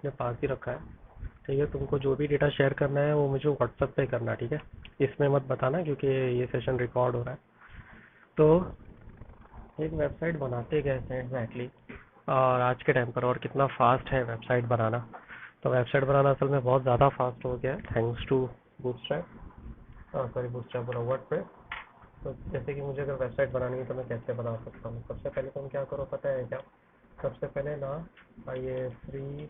अपने पास ही रखा है। ठीक है, तुमको जो भी डेटा शेयर करना है वो मुझे व्हाट्सएप पे करना है, ठीक है। इसमें मत बताना क्योंकि ये सेशन रिकॉर्ड हो रहा है। तो एक वेबसाइट बनाते कैसे एग्जैक्टली, और आज के टाइम पर और कितना फास्ट है वेबसाइट बनाना। तो वेबसाइट बनाना असल में बहुत ज़्यादा फास्ट हो गया है thanks to Bootstrap, sorry Bootstrap बोला, वर्डप्रेस। तो जैसे कि मुझे अगर वेबसाइट बनानी है तो मैं कैसे बना सकता हूँ। सबसे पहले तुम क्या करो पता है क्या? सबसे पहले ना ये free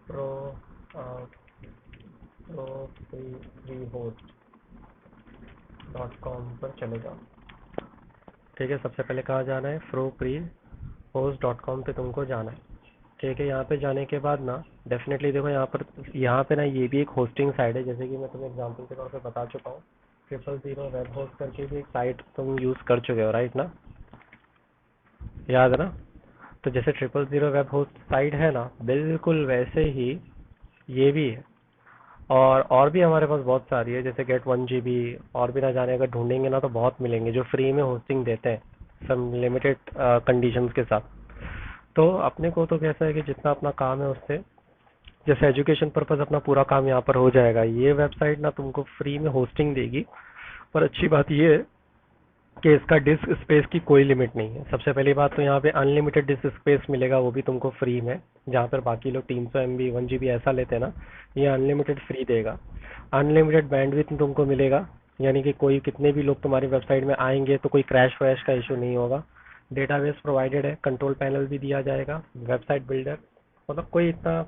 pro pro free free host .com पर चले जाओ। ठीक है, सबसे पहले कहाँ जाना है? फ्रो फ्री होस्ट .com पे तुमको जाना है। ठीक है, यहाँ पे जाने के बाद ना डेफिनेटली देखो यहाँ पे ना ये भी एक होस्टिंग साइट है, जैसे कि मैं तुम्हें एग्जांपल के तौर पे बता चुका हूँ। 000 वेब होस्ट करके भी एक साइट तुम यूज़ कर चुके हो, राइट ना? याद है ना? तो जैसे 000 वेब होस्ट साइट है ना, बिल्कुल वैसे ही ये भी है। और भी हमारे पास बहुत सारी है, जैसे गेट 1 GB। और भी ना जाने अगर ढूंढेंगे ना तो बहुत मिलेंगे जो फ्री में होस्टिंग देते हैं, सम लिमिटेड कंडीशंस के साथ। तो अपने को तो कैसा है कि जितना अपना काम है उससे, जैसे एजुकेशन पर्पस अपना पूरा काम यहाँ पर हो जाएगा। ये वेबसाइट ना तुमको फ्री में होस्टिंग देगी, पर अच्छी बात ये है कि इसका डिस्क स्पेस की कोई लिमिट नहीं है। सबसे पहली बात तो यहाँ पे अनलिमिटेड डिस्क स्पेस मिलेगा, वो भी तुमको फ्री में। जहाँ पर बाकी लोग 300 MB 1 GB ऐसा लेते हैं ना, ये अनलिमिटेड फ्री देगा। अनलिमिटेड बैंडविड्थ तुमको मिलेगा, यानी कि कोई कितने भी लोग तुम्हारी वेबसाइट में आएंगे तो कोई क्रैश वैश का इशू नहीं होगा। डेटाबेस प्रोवाइडेड है, कंट्रोल पैनल भी दिया जाएगा, वेबसाइट बिल्डर, मतलब कोई इतना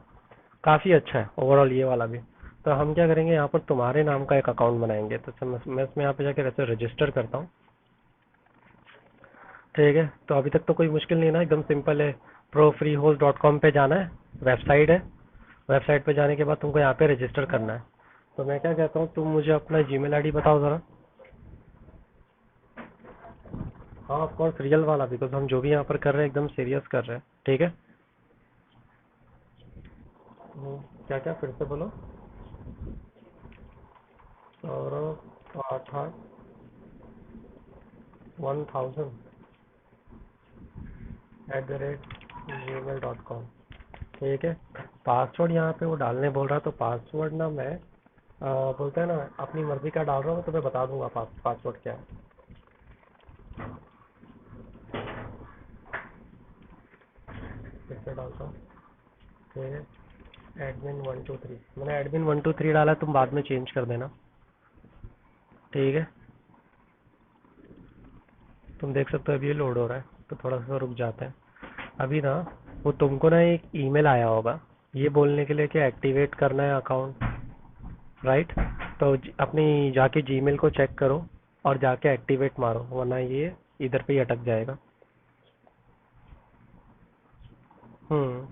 काफ़ी अच्छा है ओवरऑल ये वाला भी। तो हम क्या करेंगे, यहाँ पर तुम्हारे नाम का एक अकाउंट बनाएंगे। तो मैं इसमें यहाँ पे जाके वैसे रजिस्टर करता हूँ। ठीक है, तो अभी तक तो कोई मुश्किल नहीं ना, एकदम सिंपल है। profreehost.com पे जाना है, वेबसाइट है। वेबसाइट पे जाने के बाद तुमको यहाँ पे रजिस्टर करना है। तो मैं क्या कहता हूँ, तुम मुझे अपना जीमेल आईडी बताओ ज़रा। हाँ ऑफ कोर्स रियल वाला, बिकॉज हम जो भी यहाँ पर कर रहे हैं एकदम सीरियस कर रहे हैं, ठीक है। क्या क्या फिर से बोलो। सौरभ 881000 @gmail.com। ठीक है, पासवर्ड यहाँ पे वो डालने बोल रहा है, तो पासवर्ड ना मैं बोलते हैं ना अपनी मर्जी का डाल रहा हूँ, तो मैं बता दूंगा पासवर्ड क्या है। फिर से डालता हूँ। ठीक है, admin123 मैंने admin123 डाला है, तुम बाद में चेंज कर देना। ठीक है, तुम देख सकते हो अभी ये लोड हो रहा है, तो थोड़ा सा रुक जाता है। अभी ना वो तुमको ना एक ईमेल आया होगा ये बोलने के लिए कि एक्टिवेट करना है अकाउंट, राइट? तो अपनी जाके जीमेल को चेक करो और जाके एक्टिवेट मारो, वरना ये इधर पे ही अटक जाएगा। हम्म।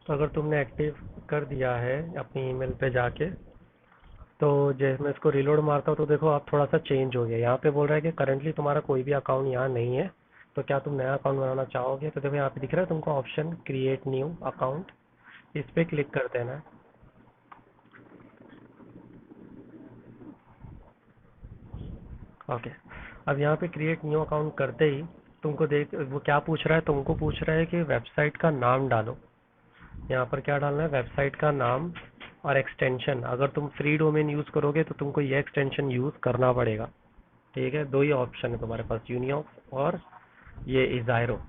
तो अगर तुमने एक्टिव कर दिया है अपनी ईमेल पे जाके, तो जैसे मैं इसको रिलोड मारता हूँ तो देखो आप थोड़ा सा चेंज हो गया। यहाँ पे बोल रहा है कि करंटली तुम्हारा कोई भी अकाउंट यहाँ नहीं है, तो क्या तुम नया अकाउंट बनाना चाहोगे? तो देखो यहाँ पे दिख रहा है तुमको ऑप्शन क्रिएट न्यू अकाउंट, इस पे क्लिक कर देना है। ओके, अब यहाँ पे क्रिएट न्यू अकाउंट करते ही तुमको देख वो क्या पूछ रहा है, तुमको पूछ रहा है कि वेबसाइट का नाम डालो। यहाँ पर क्या डालना है? वेबसाइट का नाम और एक्सटेंशन। अगर तुम फ्री डोमेन यूज़ करोगे तो तुमको ये एक्सटेंशन यूज़ करना पड़ेगा। ठीक है, दो ही ऑप्शन है तुम्हारे पास, यूनिऑक्स और ये इजायरो।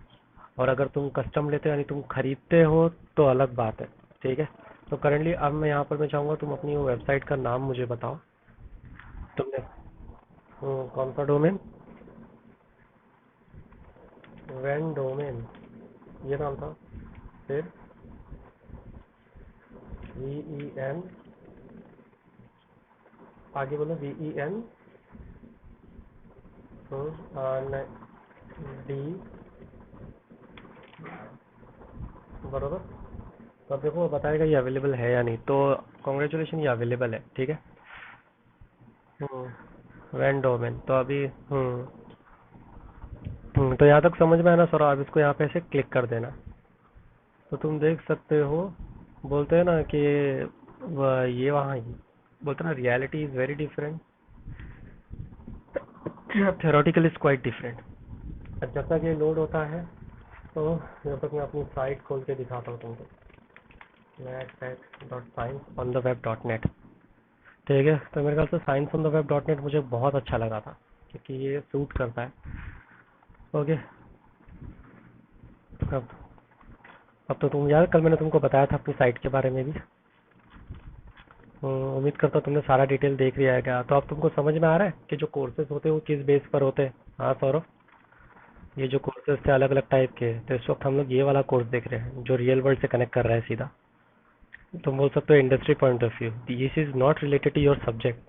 और अगर तुम कस्टम लेते हो यानी तुम खरीदते हो तो अलग बात है। ठीक है, तो करंटली अब मैं यहाँ पर मैं चाहूँगा तुम अपनी वो वेबसाइट का नाम मुझे बताओ। तुमने कौन सा डोमेन? वैन डोमेन, ये नाम था। फिर VEN, आगे बोलो। VEN डी, बरोबर। तो अब देखो वो बताएगा ये अवेलेबल है या नहीं, तो कॉन्ग्रेचुलेशन ये अवेलेबल है, ठीक है। हम्म, वेन डोमेन तो अभी तो यहाँ तक समझ में आया ना सर? अब इसको यहाँ पे ऐसे क्लिक कर देना, तो तुम देख सकते हो। बोलते हैं ना कि ये वहाँ बोलते हैं ना, reality is very different, theoretical is quite different. जब तक ये लोड होता है, तो जब तक मैं अपनी साइट खोल के दिखाता हूँ तुमको, nettech.scienceontheweb.net। ठीक है, तो मेरे ख्याल से scienceontheweb.net मुझे बहुत अच्छा लगा था, क्योंकि ये सूट करता है। ओके। अब अब तो तुम यार, कल मैंने तुमको बताया था अपनी साइट के बारे में भी। उम्मीद करता हूँ तुमने सारा डिटेल देख लिया है क्या? तो अब तुमको समझ में आ रहा है कि जो कोर्सेज होते हैं वो किस बेस पर होते हैं? हाँ सौरभ, ये जो कोर्सेज थे अलग अलग टाइप के, तो इस वक्त हम लोग ये वाला कोर्स देख रहे हैं जो रियल वर्ल्ड से कनेक्ट कर रहा है सीधा। तुम बोल सकते हो इंडस्ट्री पॉइंट ऑफ व्यू, this is not related to your subject.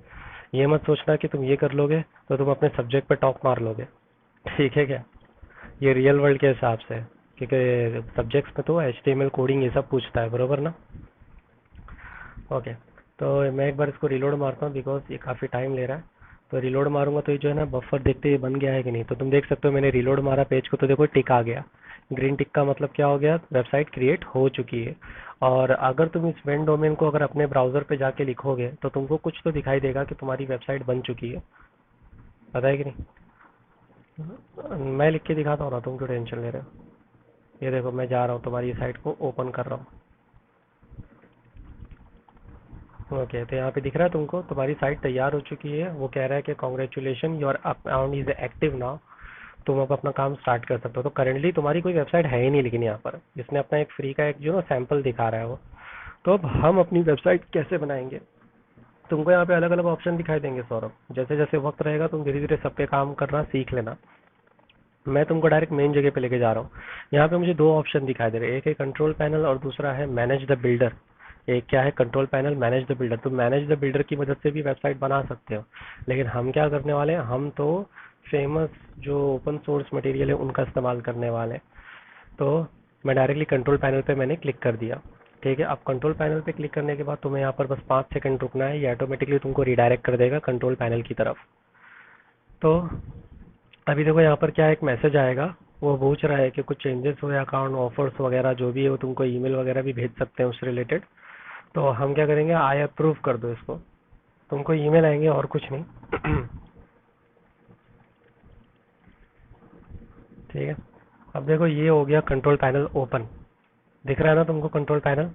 ये मत सोचना कि तुम ये कर लोगे तो तुम अपने सब्जेक्ट पे टॉप मार लोगे। ठीक है क्या? ये रियल वर्ल्ड के हिसाब से है, क्योंकि सब्जेक्ट्स में तो HTML कोडिंग ये सब पूछता है, बरोबर ना? ओके। तो मैं एक बार इसको रिलोड मारता हूँ, बिकॉज ये काफ़ी टाइम ले रहा है। तो रिलोड मारूंगा तो ये जो है ना, बफर देखते ही बन गया है कि नहीं। तो तुम देख सकते हो मैंने रिलोड मारा पेज को, तो देखो टिक आ गया। ग्रीन टिक का मतलब क्या हो गया? वेबसाइट क्रिएट हो चुकी है। और अगर तुम इस वेन डोमेन को अगर अपने ब्राउजर पे जाके लिखोगे तो तुमको कुछ तो दिखाई देगा कि तुम्हारी वेबसाइट बन चुकी है। पता है कि नहीं? मैं लिख के दिखाता हूँ ना, तुम क्यों टेंशन ले रहे हो? ये देखो, मैं जा रहा हूँ तुम्हारी साइट को ओपन कर रहा हूँ। ओके, तो यहाँ पे दिख रहा है तुमको तुम्हारी साइट तैयार हो चुकी है। वो कह रहा है कि congratulation, your account is active now. तुम अब अपना काम स्टार्ट कर सकते हो। तो करेंटली तुम्हारी कोई वेबसाइट है ही नहीं, लेकिन यहाँ पर इसने अपना एक फ्री का एक जो ना सैंपल दिखा रहा है वो। तो अब हम अपनी वेबसाइट कैसे बनाएंगे? तुमको यहाँ पे अलग अलग ऑप्शन दिखाई देंगे सौरभ। जैसे जैसे वक्त रहेगा तुम धीरे धीरे सब पे काम करना सीख लेना। मैं तुमको डायरेक्ट मेन जगह पे लेके जा रहा हूँ। यहाँ पे मुझे दो ऑप्शन दिखाई दे रहे हैं, एक है कंट्रोल पैनल और दूसरा है मैनेज द बिल्डर। एक क्या है? Control panel, manage the builder. तो मैनेज द बिल्डर की मदद से भी वेबसाइट बना सकते हो, लेकिन हम क्या करने वाले हैं? हम तो फेमस जो ओपन सोर्स मटेरियल है उनका इस्तेमाल करने वाले हैं। तो मैं डायरेक्टली कंट्रोल पैनल पे मैंने क्लिक कर दिया। ठीक है, अब कंट्रोल पैनल पे क्लिक करने के बाद तुम्हें यहाँ पर बस 5 सेकंड रुकना है, ये ऑटोमेटिकली तुमको रिडायरेक्ट कर देगा कंट्रोल पैनल की तरफ। तो अभी देखो यहाँ पर क्या एक मैसेज आएगा, वो पूछ रहा है कि कुछ चेंजेस हुए अकाउंट ऑफर्स वगैरह जो भी है, वो तुमको ईमेल वगैरह भी भेज सकते हैं उससे रिलेटेड। तो हम क्या करेंगे? आई अप्रूव कर दो इसको। तुमको ईमेल आएंगे और कुछ नहीं। ठीक है, अब देखो ये हो गया कंट्रोल पैनल ओपन। दिख रहा है ना तुमको कंट्रोल पैनल?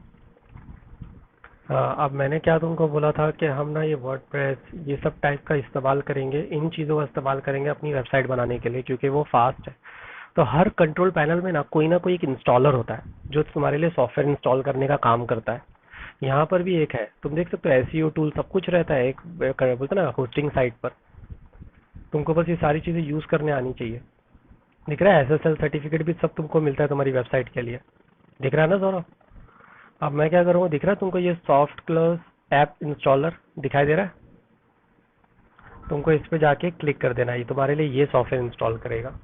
अब मैंने क्या तुमको बोला था कि हम ना ये वर्डप्रेस ये सब टाइप का इस्तेमाल करेंगे, इन चीज़ों का इस्तेमाल करेंगे अपनी वेबसाइट बनाने के लिए, क्योंकि वो फास्ट है। तो हर कंट्रोल पैनल में ना कोई एक इंस्टॉलर होता है जो तुम्हारे लिए सॉफ्टवेयर इंस्टॉल करने का काम करता है। यहाँ पर भी एक है, तुम देख सकते हो एसईओ टूल सब कुछ रहता है एक बोलते हैं ना होस्टिंग साइट पर। तुमको बस ये सारी चीज़ें यूज़ करने आनी चाहिए। दिख रहा है? SSL सर्टिफिकेट भी सब तुमको मिलता है तुम्हारी वेबसाइट के लिए। दिख रहा है ना सौरभ? अब मैं क्या करूँगा, दिख रहा है तुमको ये सॉफ्ट क्लोज ऐप इंस्टॉलर दिखाई दे रहा है? तुमको इस पे जाके क्लिक कर देना, ये तुम्हारे लिए ये सॉफ्टवेयर इंस्टॉल करेगा।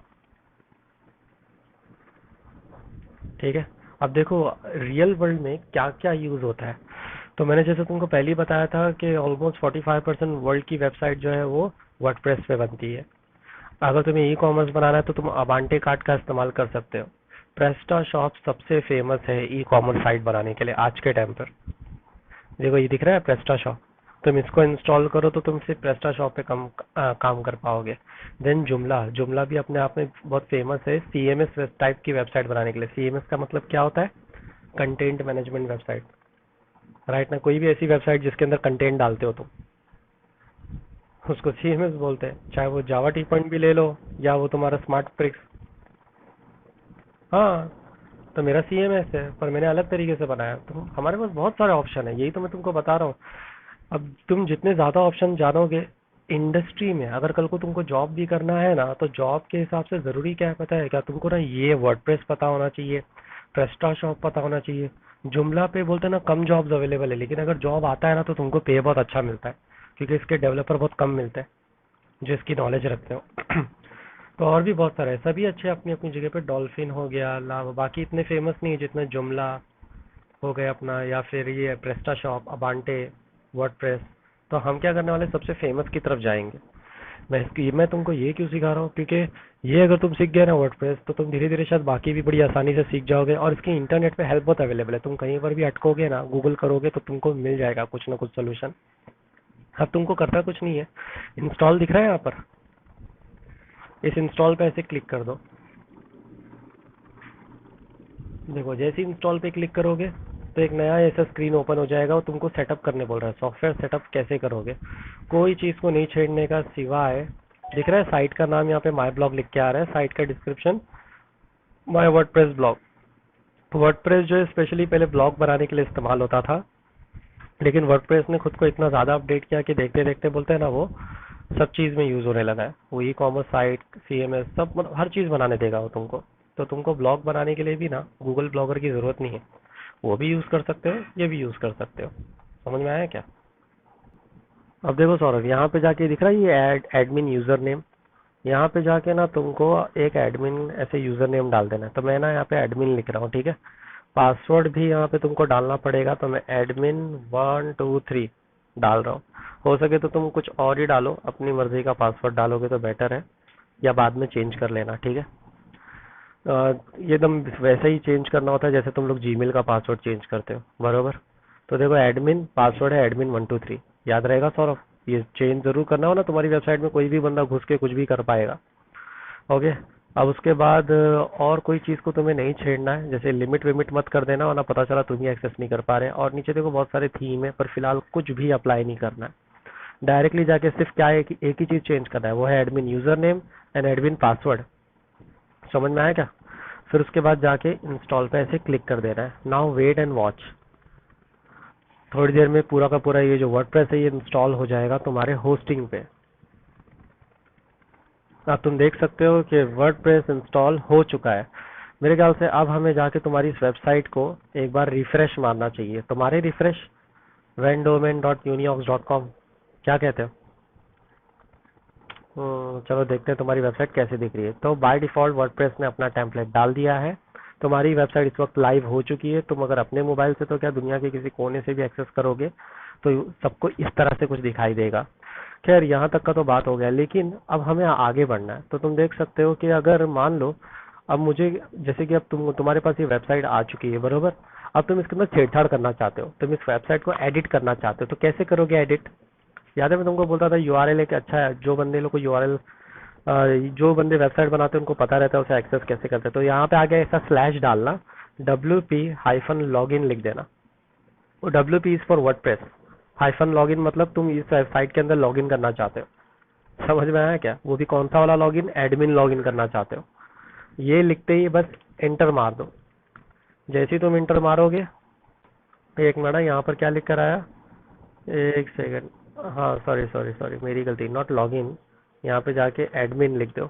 ठीक है, अब देखो रियल वर्ल्ड में क्या क्या यूज होता है। तो मैंने जैसे तुमको पहले ही बताया था कि ऑलमोस्ट 45% वर्ल्ड की वेबसाइट जो है वो वर्डप्रेस पे बनती है। अगर तुम्हें ई कॉमर्स बनाना है तो तुम अबांटे कार्ट का इस्तेमाल कर सकते हो। प्रेस्टा शॉप सबसे फेमस है ई कॉमर्स साइट बनाने के लिए आज के टाइम पर। देखो ये दिख रहा है प्रेस्टा शॉप, तुम इसको इंस्टॉल करो तो तुम सिर्फ प्रेस्टा शॉप पे काम कर पाओगे। देन जुमला, जुमला भी अपने आप में बहुत फेमस है CMS टाइप की वेबसाइट बनाने के लिए। CMS का मतलब क्या होता है? कंटेंट मैनेजमेंट वेबसाइट, राइट ना? कोई भी ऐसी वेबसाइट जिसके अंदर कंटेंट डालते हो तुम, उसको CMS बोलते हैं। चाहे वो जावा टी पॉइंट भी ले लो या वो तुम्हारा स्मार्ट प्रिक्स। हाँ, तो मेरा CMS है, पर मैंने अलग तरीके से बनाया। तो हमारे पास बहुत सारे ऑप्शन है, यही तो मैं तुमको बता रहा हूँ। अब तुम जितने ज़्यादा ऑप्शन जानोगे इंडस्ट्री में, अगर कल को तुमको जॉब भी करना है ना, तो जॉब के हिसाब से ज़रूरी क्या है पता है क्या? तुमको ना ये वर्डप्रेस पता होना चाहिए, प्रेस्टा शॉप पता होना चाहिए। जुमला पे बोलते हैं ना कम जॉब्स अवेलेबल है, लेकिन अगर जॉब आता है ना तो तुमको पे बहुत अच्छा मिलता है, क्योंकि इसके डेवलपर बहुत कम मिलते हैं जो इसकी नॉलेज रखते हो। तो और भी बहुत सारे हैं, सभी अच्छे अपनी अपनी जगह पे। डॉल्फिन हो गया, लावा, बाकी इतने फेमस नहीं है जितना जुमला हो गया अपना, या फिर ये प्रेस्टा शॉप, अबांटे, वर्डप्रेस। तो हम क्या करने वाले, सबसे फेमस की तरफ जाएंगे। मैं तुमको ये क्यों सिखा रहा हूँ, क्योंकि ये अगर तुम सीख गए ना वर्डप्रेस, तो तुम धीरे धीरे शायद बाकी भी बड़ी आसानी से सीख जाओगे। और इसकी इंटरनेट पे हेल्प बहुत अवेलेबल है, तुम कहीं पर भी अटकोगे ना, गूगल करोगे तो तुमको मिल जाएगा कुछ ना कुछ सोल्यूशन। अब तुमको करना कुछ नहीं है, इंस्टॉल दिख रहा है यहाँ पर, इस इंस्टॉल पे ऐसे क्लिक कर दो। देखो जैसे ही इंस्टॉल पे क्लिक करोगे तो एक नया ऐसा स्क्रीन ओपन हो जाएगा, और तुमको सेटअप करने बोल रहा है, सॉफ्टवेयर सेटअप कैसे करोगे। कोई चीज़ को नहीं छेड़ने का, सिवाय दिख रहा है साइट का नाम यहाँ पे माई ब्लॉग लिख के आ रहा है, साइट का डिस्क्रिप्शन माई वर्डप्रेस ब्लॉग। वर्डप्रेस जो है स्पेशली पहले ब्लॉग बनाने के लिए इस्तेमाल होता था, लेकिन वर्डप्रेस ने खुद को इतना ज़्यादा अपडेट किया कि देखते देखते बोलते हैं ना वो सब चीज़ में यूज़ होने लगा है। वो ई कॉमर्स साइट, सीएमएस, सब मतलब हर चीज़ बनाने देगा वो तुमको। तो तुमको ब्लॉग बनाने के लिए भी ना गूगल ब्लॉगर की ज़रूरत नहीं है, वो भी यूज़ कर सकते हो, ये भी यूज़ कर सकते हो। समझ में आया क्या? अब देखो सौरभ, यहाँ पे जाके दिख रहा है ये एडमिन यूज़र नेम, यहाँ पे जाके ना तुमको एक एडमिन ऐसे यूज़र नेम डाल देना है। तो मैं ना यहाँ पे एडमिन लिख रहा हूँ, ठीक है। पासवर्ड भी यहाँ पे तुमको डालना पड़ेगा, तो मैं एडमिन 123 डाल रहा हूँ। हो सके तो तुम कुछ और ही डालो, अपनी मर्जी का पासवर्ड डालोगे तो बेटर है, या बाद में चेंज कर लेना, ठीक है। ये एकदम वैसे ही चेंज करना होता है जैसे तुम लोग जीमेल का पासवर्ड चेंज करते हो, बरोबर। तो देखो एडमिन पासवर्ड है एडमिन 123, याद रहेगा सौरभ। ये चेंज जरूर करना हो ना, तुम्हारी वेबसाइट में कोई भी बंदा घुस के कुछ भी कर पाएगा। ओके। अब उसके बाद और कोई चीज़ को तुम्हें नहीं छेड़ना है, जैसे लिमिट विमिट मत कर देना, वरना पता चला तुम ही एक्सेस नहीं कर पा रहे। और नीचे देखो बहुत सारे थीम है, पर फिलहाल कुछ भी अप्लाई नहीं करना है। डायरेक्टली जाके सिर्फ क्या है कि एक ही चीज़ चेंज करना है, वो है admin user name and admin password. समझ में आया क्या? फिर उसके बाद जाके इंस्टॉल पे ऐसे क्लिक कर देना है। नाउ वेट एंड वॉच, थोड़ी देर में पूरा का पूरा ये जो वर्डप्रेस है ये इंस्टॉल हो जाएगा तुम्हारे होस्टिंग पे। अब तुम देख सकते हो कि वर्डप्रेस इंस्टॉल हो चुका है। मेरे ख्याल से अब हमें जाके तुम्हारी इस वेबसाइट को एक बार रिफ्रेश मारना चाहिए। तुम्हारे रिफ्रेश vendomain.uniox.com, क्या कहते हो? चलो देखते हैं तुम्हारी वेबसाइट कैसे दिख रही है। तो बाय डिफॉल्ट वर्डप्रेस ने अपना टेम्पलेट डाल दिया है, तुम्हारी वेबसाइट इस वक्त लाइव हो चुकी है। तुम अगर अपने मोबाइल से तो क्या दुनिया के किसी कोने से भी एक्सेस करोगे तो सबको इस तरह से कुछ दिखाई देगा। खैर यहाँ तक का तो बात हो गया, लेकिन अब हमें आगे बढ़ना है। तो तुम देख सकते हो कि अगर मान लो अब मुझे, जैसे कि अब तुम्हारे पास ये वेबसाइट आ चुकी है, बरोबर। अब तुम इसके अंदर छेड़छाड़ करना चाहते हो, तुम इस वेबसाइट को एडिट करना चाहते हो, तो कैसे करोगे एडिट? याद है मैं तुमको बोलता था यूआरएल एक अच्छा है, जो बंदे लोग को यूआरएल, जो बंदे वेबसाइट बनाते हैं उनको पता रहता है उसे एक्सेस कैसे करते हैं। तो यहाँ पे आगे ऐसा स्लैश डालना, WP-login लिख देना। वो WP is for WordPress, hyphen login मतलब तुम इस साइट के अंदर लॉगिन करना चाहते हो। समझ में आया क्या? वो भी कौन सा वाला लॉगिन? एडमिन लॉगिन करना चाहते हो। ये लिखते ही बस एंटर मार दो। जैसे ही तुम एंटर मारोगे, एक मिनट, यहाँ पर क्या लिख कर आया, एक सेकंड। हाँ सॉरी सॉरी सॉरी, मेरी गलती, नॉट लॉगिन। यहाँ पे जाके एडमिन लिख दो,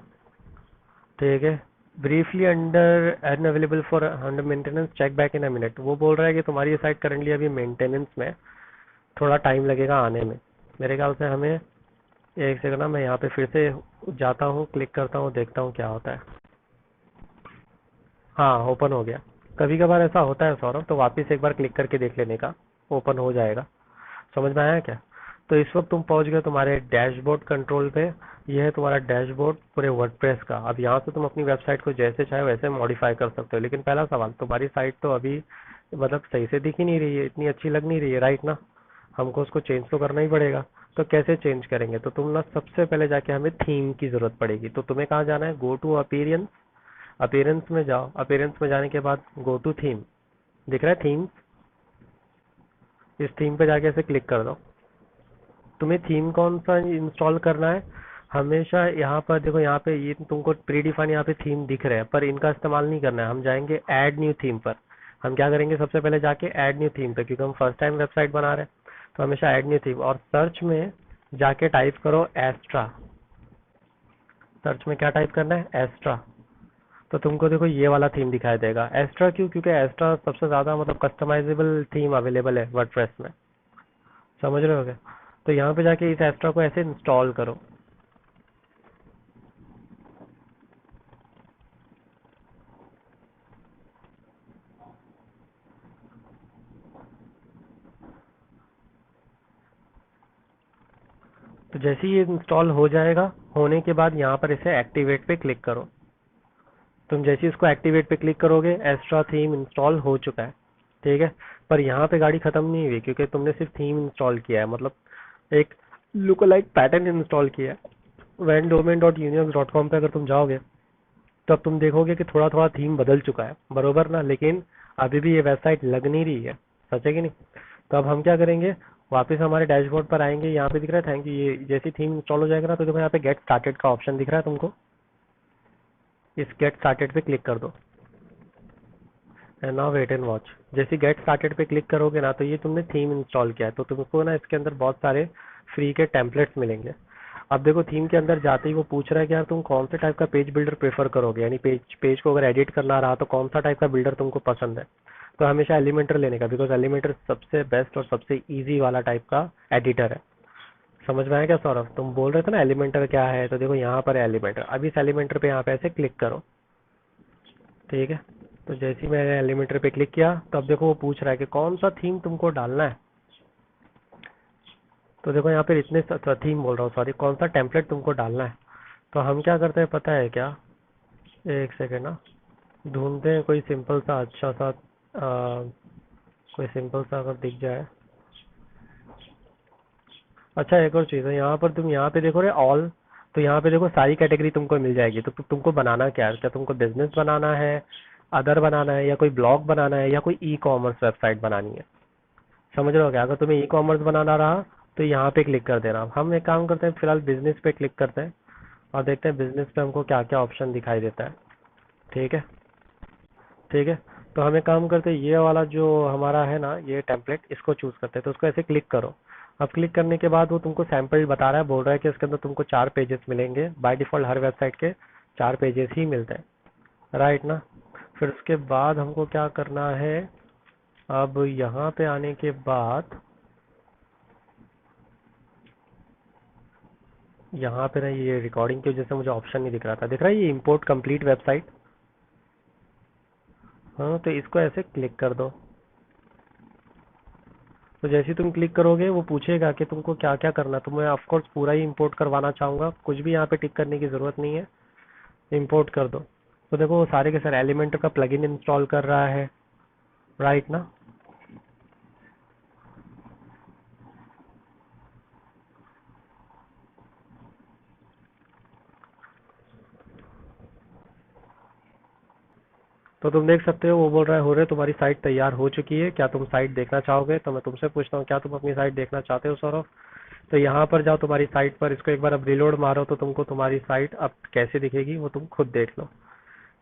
ठीक है। Briefly under unavailable for under maintenance, check back in a minute. वो बोल रहा है कि तुम्हारी ये साइट करंटली अभी मेंटेनेंस में, थोड़ा टाइम लगेगा आने में। मेरे ख्याल से हमें, एक सेकंड ना, मैं यहाँ पे फिर से जाता हूँ, क्लिक करता हूँ, देखता हूँ क्या होता है। हाँ ओपन हो गया। कभी कभार ऐसा होता है सौरभ, तो वापस एक बार क्लिक करके देख लेने का, ओपन हो जाएगा। समझ में आया क्या? तो इस वक्त तुम पहुंच गए तुम्हारे डैशबोर्ड कंट्रोल पे। ये है तुम्हारा डैशबोर्ड पूरे वर्डप्रेस का। अब यहाँ से तुम अपनी वेबसाइट को जैसे चाहे वैसे मॉडिफाई कर सकते हो। लेकिन पहला सवाल, तुम्हारी साइट तो अभी मतलब सही से दिख ही नहीं रही है, इतनी अच्छी लग नहीं रही है, राइट ना? हमको उसको चेंज तो करना ही पड़ेगा। तो कैसे चेंज करेंगे? तो तुम ना सबसे पहले जाके हमें थीम की जरूरत पड़ेगी। तो तुम्हें कहाँ जाना है? गो टू अपीयरेंस, अपीयरेंस में जाओ। अपीयरेंस में जाने के बाद गो टू थीम, दिख रहा है थीम, इस थीम पे जाके ऐसे क्लिक कर दो। तुम्हें थीम कौन सा इंस्टॉल करना है? हमेशा यहाँ पर देखो, यहाँ पे ये तुमको प्री डिफाइन यहाँ पे थीम दिख रहे हैं, पर इनका इस्तेमाल नहीं करना है। हम जाएंगे ऐड न्यू थीम पर। हम क्या करेंगे सबसे पहले जाके ऐड न्यू थीम पे, क्योंकि हम फर्स्ट टाइम वेबसाइट बना रहे हैं। तो हमेशा ऐड न्यू थीम, और सर्च में जाके टाइप करो एस्ट्रा। सर्च में क्या टाइप करना है? एस्ट्रा। तो तुमको देखो ये वाला थीम दिखाई देगा। एस्ट्रा क्यों? क्योंकि एस्ट्रा सबसे ज्यादा मतलब कस्टमाइजेबल थीम अवेलेबल है वर्डप्रेस में। समझ रहे हो क्या? तो यहाँ पे जाके इस एस्ट्रा को ऐसे इंस्टॉल करो। तो जैसे ही ये इंस्टॉल हो जाएगा, होने के बाद यहाँ पर इसे एक्टिवेट पे क्लिक करो। तुम जैसे इसको एक्टिवेट पे क्लिक करोगे एस्ट्रा थीम इंस्टॉल हो चुका है, ठीक है। पर यहाँ पे गाड़ी खत्म नहीं हुई क्योंकि तुमने सिर्फ थीम इंस्टॉल किया है, मतलब एक लुक लाइक पैटर्न इंस्टॉल किया है। vendomain.unix.com पे अगर तुम जाओगे तो अब तुम देखोगे कि थोड़ा थोड़ा थीम बदल चुका है, बरोबर ना, लेकिन अभी भी ये वेबसाइट लग नहीं रही है, सच है कि नहीं। तो अब हम क्या करेंगे, वापस हमारे डैशबोर्ड पर आएंगे। यहाँ पे दिख रहा है थैंक यू, ये जैसी थीम इंस्टॉल हो जाएगा ना तो देखो यहाँ पे गेट स्टार्टेड का ऑप्शन दिख रहा है तुमको, इस गेट स्टार्टेड पे क्लिक कर दो and now wait and watch. जैसे गेट स्टार्टेड पे क्लिक करोगे ना तो ये तुमने थीम इंस्टॉल किया है तो तुमको ना इसके अंदर बहुत सारे फ्री के टेम्पलेट्स मिलेंगे। अब देखो थीम के अंदर जाते ही वो पूछ रहा है कि यार तुम कौन से टाइप का पेज बिल्डर प्रेफर करोगे, यानी पेज को अगर एडिट करना रहा तो कौन सा टाइप का बिल्डर तुमको पसंद है। तो हमेशा एलिमेंटर लेने का, बिकॉज एलिमेंटर सबसे बेस्ट और सबसे ईजी वाला टाइप का एडिटर है। समझ में आया क्या सौरभ, तुम बोल रहे थे ना एलिमेंटर क्या है, तो देखो यहाँ पर है एलिमेंटर। अब इस एलिमेंटर पे यहाँ पे ऐसे क्लिक करो, ठीक है। तो जैसे ही मैंने एलिमेंटर पे क्लिक किया तो अब देखो वो पूछ रहा है कि कौन सा थीम तुमको डालना है। तो देखो यहाँ पे इतने थीम बोल रहा हूँ, सॉरी, कौन सा टेम्पलेट तुमको डालना है। तो हम क्या करते हैं पता है क्या, एक सेकेंड ना, ढूंढते हैं कोई सिंपल सा अच्छा सा कोई सिंपल सा अगर दिख जाए। अच्छा एक और चीज़ है, यहाँ पर तुम यहाँ पे देखो रे ऑल, तो यहाँ पे देखो सारी कैटेगरी तुमको मिल जाएगी। तो तुमको बनाना क्या है, क्या तुमको बिजनेस बनाना है, अदर बनाना है, या कोई ब्लॉग बनाना है, या कोई ई कॉमर्स वेबसाइट बनानी है। समझ रहे हो क्या, अगर तुम्हें ई कॉमर्स बनाना रहा तो यहाँ पे क्लिक कर देना। हम एक काम करते हैं फिलहाल बिजनेस पे क्लिक करते हैं और देखते हैं बिजनेस पे हमको क्या क्या ऑप्शन दिखाई देता है, ठीक है। ठीक है, तो हम एक काम करते हैं, ये वाला जो हमारा है ना ये टेम्पलेट, इसको चूज करते हैं। तो उसको ऐसे क्लिक करो। अब क्लिक करने के बाद वो तुमको सैंपल बता रहा है, बोल रहा है कि इसके अंदर तुमको 4 पेजेस मिलेंगे। बाय डिफॉल्ट हर वेबसाइट के 4 पेजेस ही मिलते हैं, राइट ना। फिर उसके बाद हमको क्या करना है, अब यहाँ पे आने के बाद यहाँ पे ना ये रिकॉर्डिंग की वजह से मुझे ऑप्शन नहीं दिख रहा था, दिख रहा है ये इंपोर्ट कंप्लीट वेबसाइट। हाँ तो इसको ऐसे क्लिक कर दो। तो जैसे ही तुम क्लिक करोगे वो पूछेगा कि तुमको क्या क्या करना है। तो मैं ऑफ कोर्स पूरा ही इंपोर्ट करवाना चाहूँगा, कुछ भी यहाँ पे टिक करने की ज़रूरत नहीं है, इंपोर्ट कर दो। तो देखो वो सारे के सारे एलिमेंटर का प्लगइन इंस्टॉल कर रहा है, राइट ना। तो तुम देख सकते हो वो बोल रहा है हो रहे तुम्हारी साइट तैयार हो चुकी है, क्या तुम साइट देखना चाहोगे। तो मैं तुमसे पूछता हूँ क्या तुम अपनी साइट देखना चाहते हो सौरभ। तो यहाँ पर जाओ तुम्हारी साइट पर, इसको एक बार अब रिलोड मारो तो तुमको तुम्हारी साइट अब कैसे दिखेगी वो तुम खुद देख लो।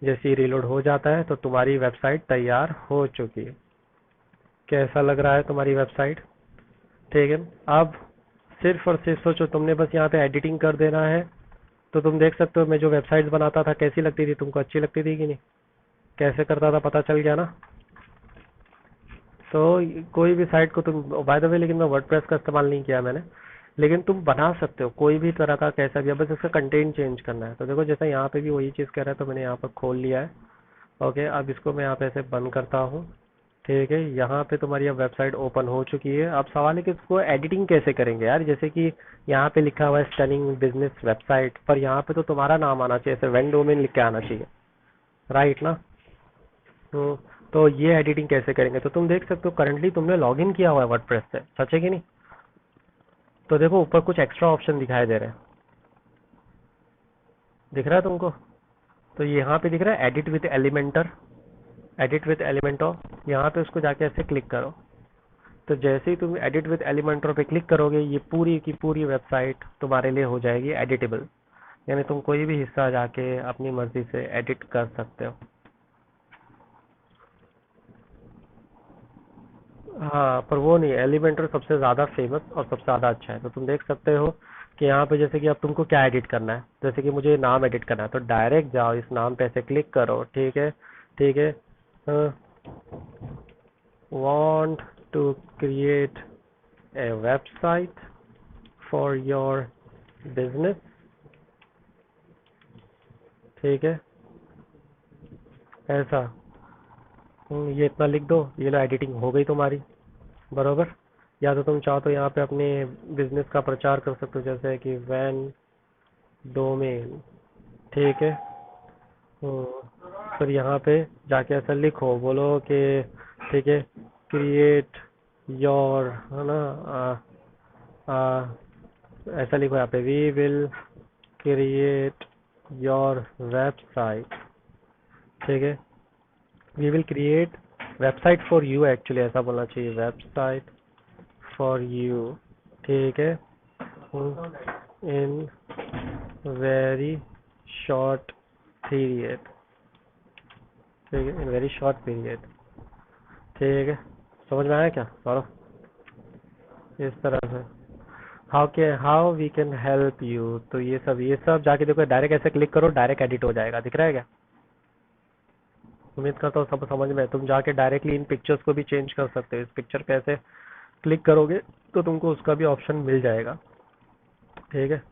जैसे ही रिलोड हो जाता है तो तुम्हारी वेबसाइट तैयार हो चुकी है। कैसा लग रहा है तुम्हारी वेबसाइट, ठीक है। अब सिर्फ और सिर्फ सोचो, तुमने बस यहाँ पे एडिटिंग कर देना है। तो तुम देख सकते हो मैं जो वेबसाइट्स बनाता था कैसी लगती थी, तुमको अच्छी लगती थी कि नहीं, कैसे करता था पता चल गया ना। तो कोई भी साइट को तुम, बाय द वे लेकिन मैं वर्डप्रेस का इस्तेमाल नहीं किया मैंने, लेकिन तुम बना सकते हो कोई भी तरह का कैसा भी, बस इसका कंटेंट चेंज करना है। तो देखो जैसा यहाँ पे भी वही चीज़ कह रहा है तो मैंने यहाँ पर खोल लिया है। ओके, अब इसको मैं यहाँ पे ऐसे बंद करता हूँ, ठीक है। यहाँ पे तुम्हारी अब वेबसाइट ओपन हो चुकी है। अब सवाल है कि इसको एडिटिंग कैसे करेंगे यार, जैसे कि यहाँ पे लिखा हुआ है स्टनिंग बिजनेस वेबसाइट, पर यहाँ पे तो तुम्हारा नाम आना चाहिए, ऐसे वेन डोमेन लिख के आना चाहिए, राइट ना। तो तो ये एडिटिंग कैसे करेंगे, तो तुम देख सकते हो करंटली तुमने लॉगिन किया हुआ है वर्डप्रेस से, सच है कि नहीं। तो देखो ऊपर कुछ एक्स्ट्रा ऑप्शन दिखाई दे रहे हैं, दिख रहा है तुमको। तो यहाँ पे दिख रहा है edit with Elementor, edit with Elementor, यहाँ पे उसको जाके ऐसे क्लिक करो। तो जैसे ही तुम एडिट विद एलिमेंटर पे क्लिक करोगे ये पूरी की पूरी वेबसाइट तुम्हारे लिए हो जाएगी एडिटेबल, यानी तुम कोई भी हिस्सा जाके अपनी मर्जी से एडिट कर सकते हो। हाँ पर वो नहीं, एलिमेंटर सबसे ज़्यादा फेमस और सबसे ज़्यादा अच्छा है। तो तुम देख सकते हो कि यहाँ पे जैसे कि अब तुमको क्या एडिट करना है, जैसे कि मुझे नाम एडिट करना है तो डायरेक्ट जाओ इस नाम पे ऐसे क्लिक करो, ठीक है। ठीक है, want to create a website for your business, ठीक है, ऐसा। ये इतना लिख दो, ये लो एडिटिंग हो गई तुम्हारी, बरोबर। या तो तुम चाहो तो यहाँ पे अपने बिजनेस का प्रचार कर सकते हो, जैसे कि वैन डोमेन, ठीक है। फिर यहाँ पे जाके ऐसा लिखो, बोलो कि ठीक है, क्रिएट योर, है ना, ऐसा लिखो यहाँ पे, we will create your website, ठीक है। We will create website for you, actually ऐसा बोलना चाहिए, वेबसाइट फॉर यू, ठीक है, इन वेरी शॉर्ट पीरियड, ठीक है, इन वेरी शॉर्ट पीरियड, ठीक है। समझ में आया क्या सौरभ? इस तरह से how we can help you, तो ये सब जाके देखो, डायरेक्ट ऐसे क्लिक करो, डायरेक्ट एडिट हो जाएगा, दिख रहा है क्या? उम्मीद करता हूँ सब समझ में है। तुम जाके डायरेक्टली इन पिक्चर्स को भी चेंज कर सकते हो, इस पिक्चर पे ऐसे क्लिक करोगे तो तुमको उसका भी ऑप्शन मिल जाएगा, ठीक है।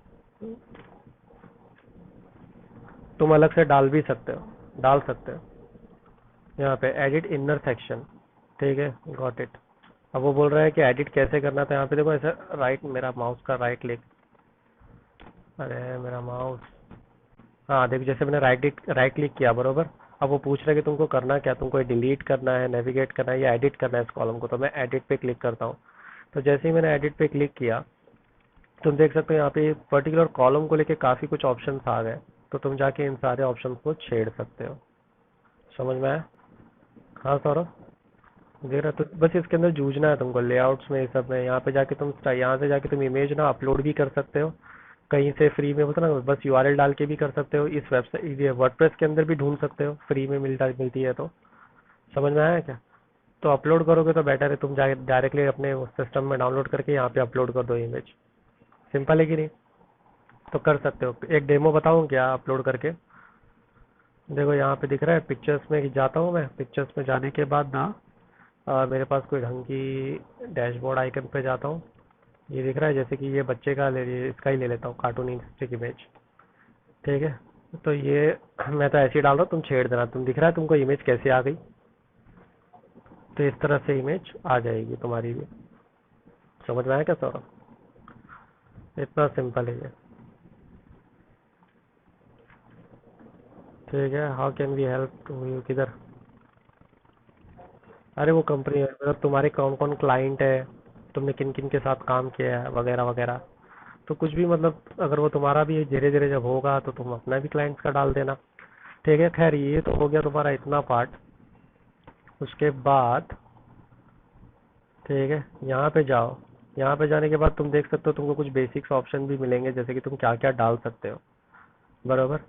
तुम अलग से डाल भी सकते हो, डाल सकते हो यहाँ पे एडिट इनर सेक्शन, ठीक है, गॉट इट। अब वो बोल रहा है कि एडिट कैसे करना था, यहाँ पे देखो ऐसा राइट, मेरा माउस का राइट क्लिक, अरे मेरा माउस, हाँ देखो, जैसे मैंने राइट क्लिक किया बरोबर। अब वो पूछ रहा है कि तुमको करना क्या, तुमको डिलीट करना है, नेविगेट करना है या एडिट करना है इस कॉलम को, तो मैं एडिट पे क्लिक करता हूँ। तो जैसे ही मैंने एडिट पे क्लिक किया, तुम देख सकते हो यहाँ पे पर्टिकुलर कॉलम को लेके काफ़ी कुछ ऑप्शंस आ गए, तो तुम जाके इन सारे ऑप्शंस को छेड़ सकते हो। समझ में आया? हाँ सौरभ, देख रहा, तो बस इसके अंदर जूझना है तुमको, लेआउट्स में, ये सब में। यहाँ पे जाके तुम, यहाँ से जाके तुम इमेज ना अपलोड भी कर सकते हो कहीं से फ्री में, होता ना, बस यूआरएल डाल के भी कर सकते हो, इस वेबसाइट, ये वर्डप्रेस के अंदर भी ढूंढ सकते हो, फ्री में मिलती है तो। समझ में आया क्या? तो अपलोड करोगे तो बेटर है, तुम जाके डायरेक्टली अपने सिस्टम में डाउनलोड करके यहाँ पे अपलोड कर दो इमेज। सिंपल है कि नहीं? तो कर सकते हो। एक डेमो बताऊँ क्या अपलोड करके? देखो यहाँ पे दिख रहा है, पिक्चर्स में जाता हूँ मैं, पिक्चर्स में जाने के बाद ना मेरे पास कोई ढंग की डैशबोर्ड आइकन पे जाता हूँ। ये दिख रहा है, जैसे कि ये बच्चे का इसका ही ले लेता हूँ, कार्टूनिस्टिक इमेज, ठीक है। तो ये मैं तो ऐसे ही डाल रहा हूँ, तुम छेड़ देना। तुम दिख रहा है तुमको इमेज कैसे आ गई? तो इस तरह से इमेज आ जाएगी तुम्हारी भी। समझ में आया क्या सौरभ? इतना सिंपल है ये, ठीक है। How can we help you, किधर? अरे वो कंपनी, मतलब तुम्हारे कौन कौन क्लाइंट है, तुमने किन किन के साथ काम किया है, वगैरह वगैरह। तो कुछ भी, मतलब अगर वो तुम्हारा भी धीरे धीरे जब होगा तो तुम अपना भी क्लाइंट्स का डाल देना, ठीक है। खैर ये तो हो गया तुम्हारा इतना पार्ट। उसके बाद ठीक है, यहाँ पे जाओ। यहाँ पे जाने के बाद तुम देख सकते हो, तुमको कुछ बेसिक्स ऑप्शन भी मिलेंगे, जैसे कि तुम क्या क्या डाल सकते हो, बराबर।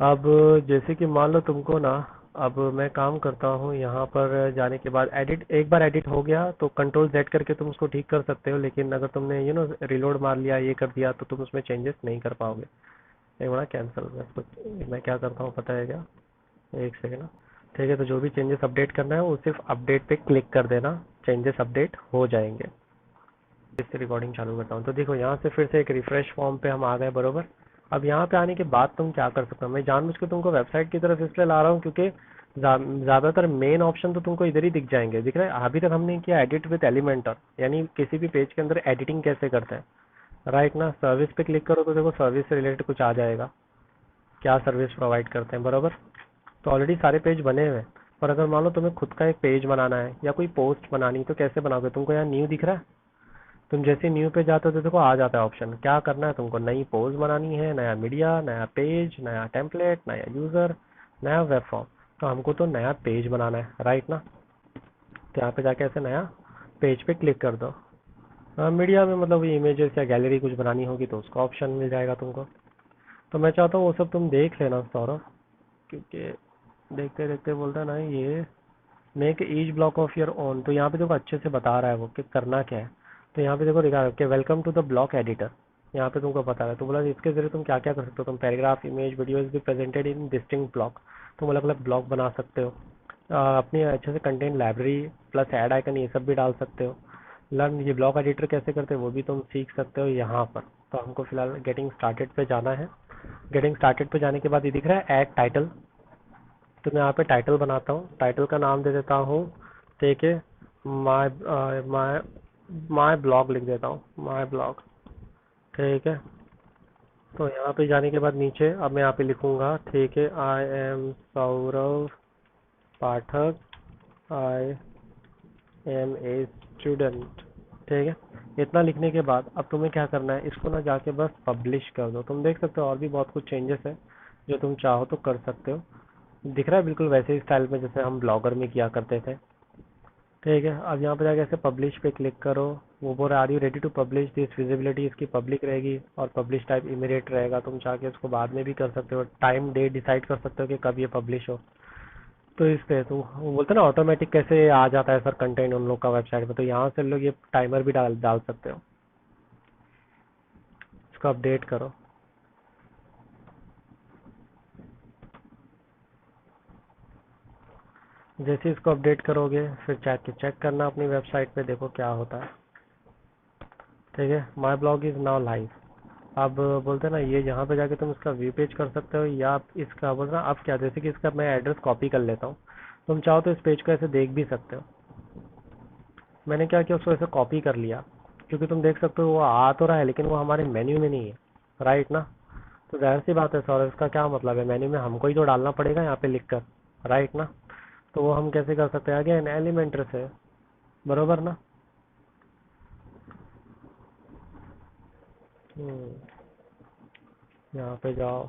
अब जैसे कि मान लो तुमको ना, अब मैं काम करता हूँ यहाँ पर जाने के बाद, एडिट एक बार एडिट हो गया तो कंट्रोल जेड करके तुम उसको ठीक कर सकते हो, लेकिन अगर तुमने रिलोड मार लिया, ये कर दिया, तो तुम उसमें चेंजेस नहीं कर पाओगे। एक बड़ा कैंसिल, मैं क्या करता हूँ पता है क्या? एक सेकेंड, ठीक है। तो जो भी चेंजेस अपडेट करना है वो सिर्फ अपडेट पे क्लिक कर देना, चेंजेस अपडेट हो जाएंगे। इससे रिकॉर्डिंग चालू करता हूँ, तो देखो यहाँ से फिर से एक रिफ्रेश फॉर्म पे हम आ गए, बरोबर। अब यहाँ पे आने के बाद तुम क्या कर सकते हो, मैं जानबूझ के तुमको वेबसाइट की तरफ इसलिए ला रहा हूँ क्योंकि ज्यादातर मेन ऑप्शन तो तुमको इधर ही दिख जाएंगे। दिख रहा है, अभी तक हमने किया एडिट विद एलिमेंटर, यानी किसी भी पेज के अंदर एडिटिंग कैसे करते हैं, राइट ना। सर्विस पे क्लिक करो तो देखो सर्विस से रिलेटेड कुछ आ जाएगा, क्या सर्विस प्रोवाइड करते हैं, बरोबर। तो ऑलरेडी सारे पेज बने हुए हैं, पर अगर मान लो तुम्हें खुद का एक पेज बनाना है या कोई पोस्ट बनानी, तो कैसे बनाओगे? तुमको यहाँ न्यू दिख रहा है, तुम जैसे न्यू पे जाते हो तो देखो आ जाता है ऑप्शन, क्या करना है तुमको, नई पोस्ट बनानी है, नया मीडिया, नया पेज, नया टेम्पलेट, नया यूजर, नया वेब फॉर्म। तो हमको तो नया पेज बनाना है, राइट ना। तो यहाँ पे जाके ऐसे नया पेज पे क्लिक कर दो। हाँ, मीडिया में मतलब इमेजेस या गैलरी कुछ बनानी होगी तो उसका ऑप्शन मिल जाएगा तुमको। तो मैं चाहता हूँ वो सब तुम देख लेना सौरभ, क्योंकि देखते देखते बोलता है ना ये, make each block of your own. तो यहाँ पे देखो अच्छे से बता रहा है वो कि करना क्या है। तो यहाँ पे देखो लिखा है कि welcome to the block editor, यहाँ पे तुमको बता रहा है। तो बोला इसके जरिए तुम क्या क्या कर सकते हो, तुम पैराग्राफ, इमेज, वीडियोज भी प्रेजेंटेड इन डिस्टिंक्ट ब्लॉक, तुम अलग अलग ब्लॉक बना सकते हो। अपनी अच्छे से content library plus add icon ये सब भी डाल सकते हो। लर्न, ये ब्लॉक एडिटर कैसे करते हैं वो भी तुम सीख सकते हो यहाँ पर। तो हमको फिलहाल गेटिंग स्टार्टेड पे जाना है। गेटिंग स्टार्टेड पे जाने के बाद ये दिख रहा है ऐड टाइटल, तो मैं यहाँ पे टाइटल बनाता हूँ, टाइटल का नाम दे देता हूँ, ठीक है, माय माय माय ब्लॉग लिख देता हूँ, माय ब्लॉग, ठीक है। तो यहाँ पे जाने के बाद नीचे अब मैं यहाँ पे लिखूंगा, ठीक है, I am Saurabh Pathak, I am a student. ठीक है, इतना लिखने के बाद अब तुम्हें क्या करना है, इसको ना जाके बस पब्लिश कर दो। तुम देख सकते हो और भी बहुत कुछ चेंजेस है जो तुम चाहो तो कर सकते हो। दिख रहा है बिल्कुल वैसे ही स्टाइल में जैसे हम ब्लॉगर में किया करते थे। ठीक है, अब यहाँ पे जाके ऐसे पब्लिश पे क्लिक करो। वो बोल रहा है are you ready to publish this, visibility इसकी पब्लिक रहेगी और पब्लिश टाइप इमीडिएट रहेगा। तुम चाह के इसको बाद में भी कर सकते हो, टाइम डेट डिसाइड कर सकते हो कि कब ये पब्लिश हो। तो इस पे तो वो बोलते हैं ना ऑटोमेटिक कैसे आ जाता है सर कंटेंट उन लोग का वेबसाइट पे, तो यहाँ से लोग ये टाइमर भी डाल डाल सकते हो। इसको अपडेट करो। जैसे इसको अपडेट करोगे फिर चेक चेक करना अपनी वेबसाइट पे, देखो क्या होता है। ठीक है, my blog is now live. अब बोलते हैं ना ये यहाँ पे जाके तुम इसका व्यू पेज कर सकते हो, या आप इसका बोलना अब क्या, जैसे कि इसका मैं एड्रेस कॉपी कर लेता हूँ। तुम चाहो तो इस पेज को ऐसे देख भी सकते हो। मैंने क्या किया, उसको ऐसे कॉपी कर लिया, क्योंकि तुम देख सकते हो वो आ तो रहा है लेकिन वो हमारे मेन्यू में नहीं है। राइट ना। तो जाहिर सी बात है सर, इसका क्या मतलब है, मेन्यू में हमको ही तो डालना पड़ेगा यहाँ पे लिख कर। राइट ना। तो वो हम कैसे कर सकते हैं, अगेन एलिमेंटर से। बरोबर ना। हम्म, यहाँ पे जाओ,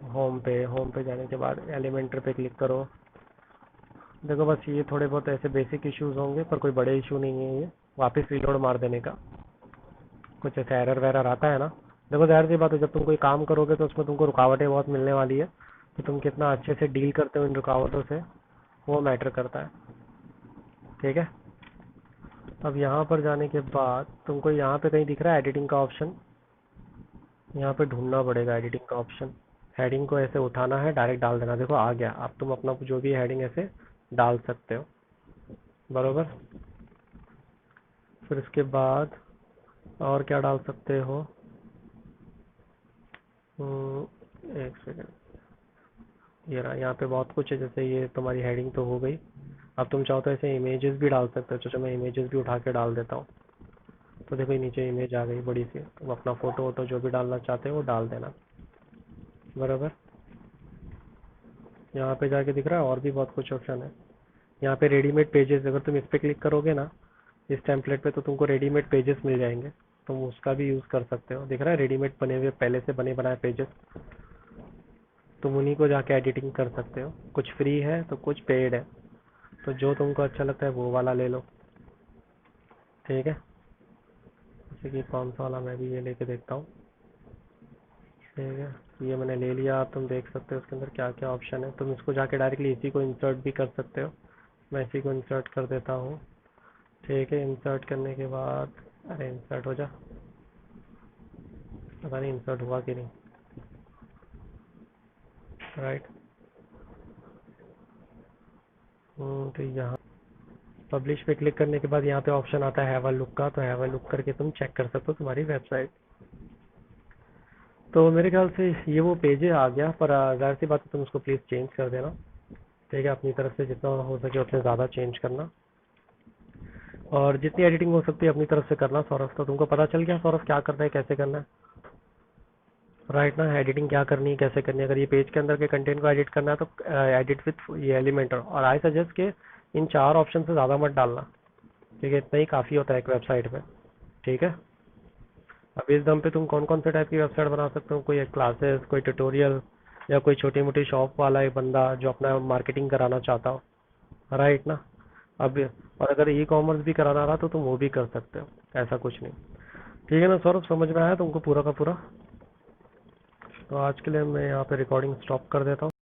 होम पे जाने के बाद एलिमेंटर पे क्लिक करो। देखो बस ये थोड़े बहुत ऐसे बेसिक इश्यूज होंगे पर कोई बड़े इशू नहीं है ये। वापस रीलोड मार देने का। कुछ ऐसे एरर वैरर आता है ना। देखो जाहिर सी बात है, जब तुम कोई काम करोगे तो उसमें तुमको रुकावटें बहुत मिलने वाली है। तो तुम कितना अच्छे से डील करते हो इन रुकावटों से, वो मैटर करता है। ठीक है, अब यहाँ पर जाने के बाद तुमको यहाँ पे कहीं दिख रहा है एडिटिंग का ऑप्शन। यहाँ पे ढूंढना पड़ेगा एडिटिंग का ऑप्शन। हेडिंग को ऐसे उठाना है, डायरेक्ट डाल देना, देखो आ गया। अब तुम अपना जो भी हेडिंग ऐसे डाल सकते हो। बरोबर। फिर इसके बाद और क्या डाल सकते हो। एक सेकेंड। ये रहा, यहाँ पे बहुत कुछ है, जैसे ये तुम्हारी हेडिंग तो हो गई। अब तुम चाहो तो ऐसे इमेजेस भी डाल सकते हो। चलो मैं इमेजेस भी उठा के डाल देता हूँ। तो देखो ये नीचे इमेज आ गई बड़ी सी, तुम अपना फोटो वोटो जो भी डालना चाहते हो वो डाल देना। बराबर। यहाँ पे जाके दिख रहा है और भी बहुत कुछ ऑप्शन है। यहाँ पे रेडीमेड पेजेस, अगर तुम इस पे क्लिक करोगे ना, इस टेम्पलेट पे, तो तुमको रेडीमेड पेजेस मिल जाएंगे। तुम उसका भी यूज़ कर सकते हो। दिख रहा है रेडीमेड बने हुए पहले से बने बनाए पेजेस। तुम उन्हीं को जाके एडिटिंग कर सकते हो। कुछ फ्री है तो कुछ पेड है, तो जो तुमको अच्छा लगता है वो वाला ले लो। ठीक है, जैसे कि कौन सा वाला, मैं भी ये लेके देखता हूँ। ठीक है, ये मैंने ले लिया। अब तुम देख सकते हो इसके अंदर क्या क्या ऑप्शन है। तुम इसको जाके डायरेक्टली इसी को इंसर्ट भी कर सकते हो। मैं इसी को इंसर्ट कर देता हूँ। ठीक है, इंसर्ट करने के बाद, अरे इंसर्ट हो जा। पता नहीं इंसर्ट हुआ कि नहीं। राइट। तो यहाँ पब्लिश पे क्लिक करने के बाद यहाँ पे ऑप्शन आता है हैव अ लुक का, तो हैव अ लुक करके तुम चेक कर सकते हो तुम्हारी वेबसाइट। तो मेरे ख्याल से ये वो पेज आ गया, पर जाहिर सी बात है तुम उसको प्लीज़ चेंज कर देना। ठीक है, अपनी तरफ से जितना हो सके उतने ज़्यादा चेंज करना, और जितनी एडिटिंग हो सकती है अपनी तरफ से करना। सौरभ, तो तुमको पता चल गया सौरभ क्या करना है कैसे करना है। राइट ना, एडिटिंग क्या करनी है कैसे करनी है। अगर ये पेज के अंदर के कंटेंट को एडिट करना है तो एडिट विथ ये एलिमेंटर, और आई सजेस्ट के इन चार ऑप्शन से ज़्यादा मत डालना। ठीक है, इतना ही काफ़ी होता है एक वेबसाइट में। ठीक है, अब इस दम पे तुम कौन कौन से टाइप की वेबसाइट बना सकते हो, कोई क्लासेस, कोई ट्यूटोरियल, या कोई छोटी मोटी शॉप वाला एक बंदा जो अपना मार्केटिंग कराना चाहता हो। राइट ना। अब और अगर ई कॉमर्स भी कराना रहा तो तुम वो भी कर सकते हो, ऐसा कुछ नहीं। ठीक है ना सौरभ, समझ में आया तुमको पूरा का पूरा। तो आज के लिए मैं यहाँ पे रिकॉर्डिंग स्टॉप कर देता हूँ।